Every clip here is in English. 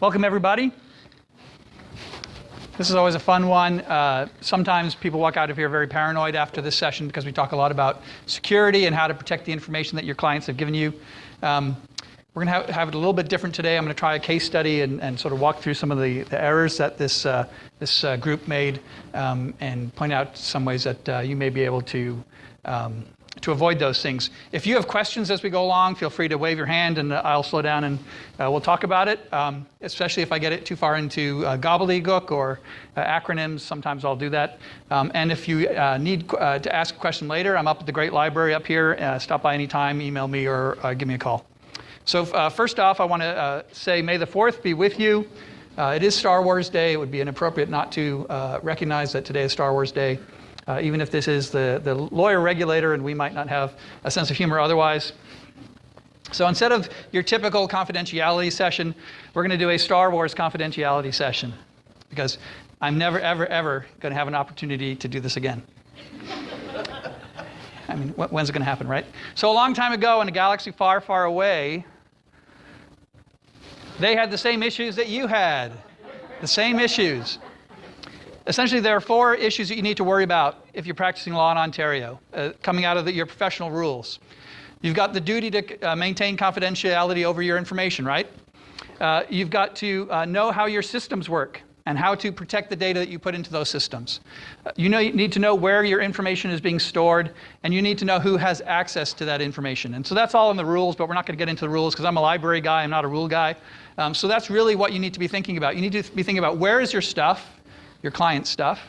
Welcome, everybody. This is always a fun one. Sometimes people walk out of here very paranoid after this session because we talk a lot about security and how to protect the information that your clients have given you. We're going to have it a little bit different today. I'm going to try a case study and sort of walk through some of the errors that this group made and point out some ways that you may be able to avoid those things. If you have questions as we go along, feel free to wave your hand and I'll slow down and we'll talk about it, especially if I get it too far into gobbledygook or acronyms. Sometimes I'll do that. And if you need to ask a question later, I'm up at the great library up here. Stop by anytime, email me or give me a call. So first off, I want to say May the 4th be with you. It is Star Wars Day. It would be inappropriate not to recognize that today is Star Wars Day. Even if this is the lawyer regulator and we might not have a sense of humor otherwise. So instead of your typical confidentiality session, we're going to do a Star Wars confidentiality session because I'm never, ever, ever going to have an opportunity to do this again. I mean, when's it going to happen, right? So a long time ago in a galaxy far, far away, they had the same issues that you had. The same issues. Essentially, there are 4 issues that you need to worry about if you're practicing law in Ontario, coming out of your professional rules. You've got the duty to maintain confidentiality over your information, right? You've got to know how your systems work and how to protect the data that you put into those systems. You need to know where your information is being stored, and you need to know who has access to that information. And so that's all in the rules, but we're not going to get into the rules because I'm a library guy, I'm not a rule guy. So that's really what you need to be thinking about. You need to be thinking about where is your stuff, your client's stuff.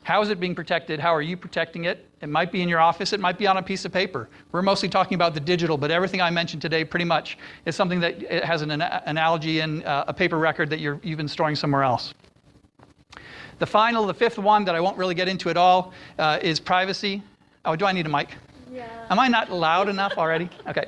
How is it being protected? How are you protecting it? It might be in your office. It might be on a piece of paper. We're mostly talking about the digital, but everything I mentioned today pretty much is something that it has an analogy in a paper record that you've been storing somewhere else. The 5th one that I won't really get into at all is privacy. Oh, do I need a mic? Yeah. Am I not loud enough already? Okay.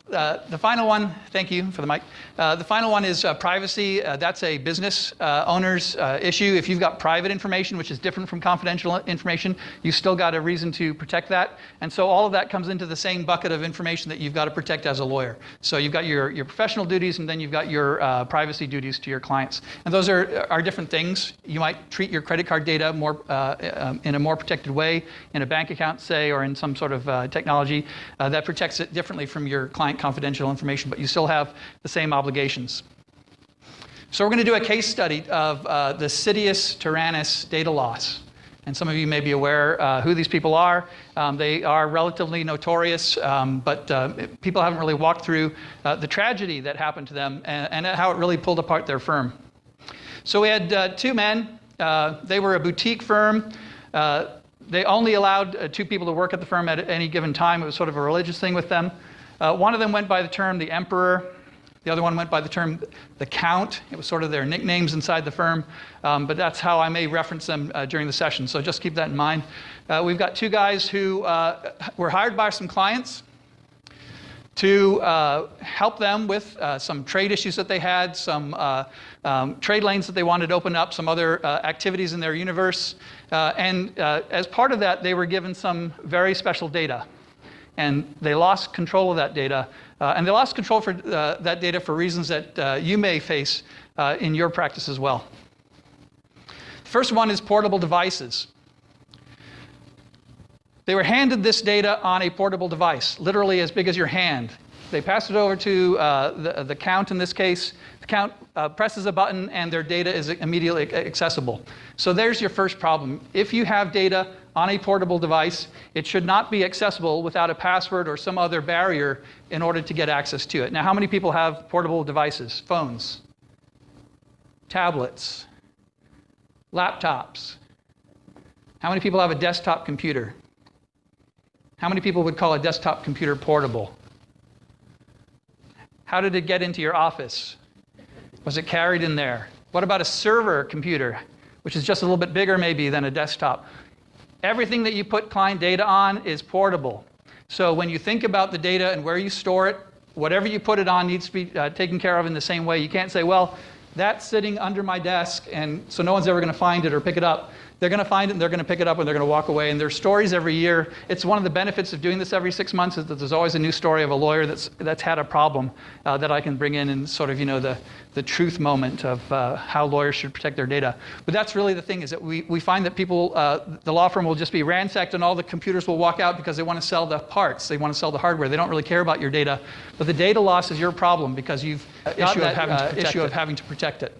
The final one, thank you for the mic. The final one is privacy. That's a business owner's issue. If you've got private information, which is different from confidential information, you've still got a reason to protect that. And so all of that comes into the same bucket of information that you've got to protect as a lawyer. So you've got your professional duties, and then you've got your privacy duties to your clients. And those are different things. You might treat your credit card data more in a more protected way in a bank account, say, or in some sort of technology that protects it differently from your client confidential information, but you still have the same obligations. So we're going to do a case study of the Sidious Tyrannus data loss. And some of you may be aware who these people are. They are relatively notorious, but people haven't really walked through the tragedy that happened to them and how it really pulled apart their firm. So we had 2 men. They were a boutique firm. They only allowed 2 people to work at the firm at any given time. It was sort of a religious thing with them. One of them went by the term the Emperor. The other one went by the term the Count. It was sort of their nicknames inside the firm, but that's how I may reference them during the session, so just keep that in mind. We've got 2 guys who were hired by some clients to help them with some trade issues that they had, some trade lanes that they wanted to open up, some other activities in their universe. And as part of that, they were given some very special data. And they lost control of that data. And they lost control for that data for reasons that you may face in your practice as well. The first one is portable devices. They were handed this data on a portable device, literally as big as your hand. They passed it over to the Count in this case. The Count presses a button and their data is immediately accessible. So there's your first problem. If you have data on a portable device, it should not be accessible without a password or some other barrier in order to get access to it. Now, how many people have portable devices? Phones, tablets, laptops. How many people have a desktop computer? How many people would call a desktop computer portable? How did it get into your office? Was it carried in there? What about a server computer, which is just a little bit bigger maybe than a desktop? Everything that you put client data on is portable. So when you think about the data and where you store it, whatever you put it on needs to be taken care of in the same way. You can't say, well, that's sitting under my desk, and so no one's ever going to find it or pick it up. they're going to find it and they're going to pick it up and they're going to walk away. And there's stories every year. It's one of the benefits of doing this every 6 months is that there's always a new story of a lawyer that's had a problem that I can bring in and sort of, the truth moment of how lawyers should protect their data. But that's really the thing, is that we find that people, the law firm will just be ransacked and all the computers will walk out because they want to sell the parts. They want to sell the hardware. They don't really care about your data. But the data loss is your problem because you've got that issue of having to protect it.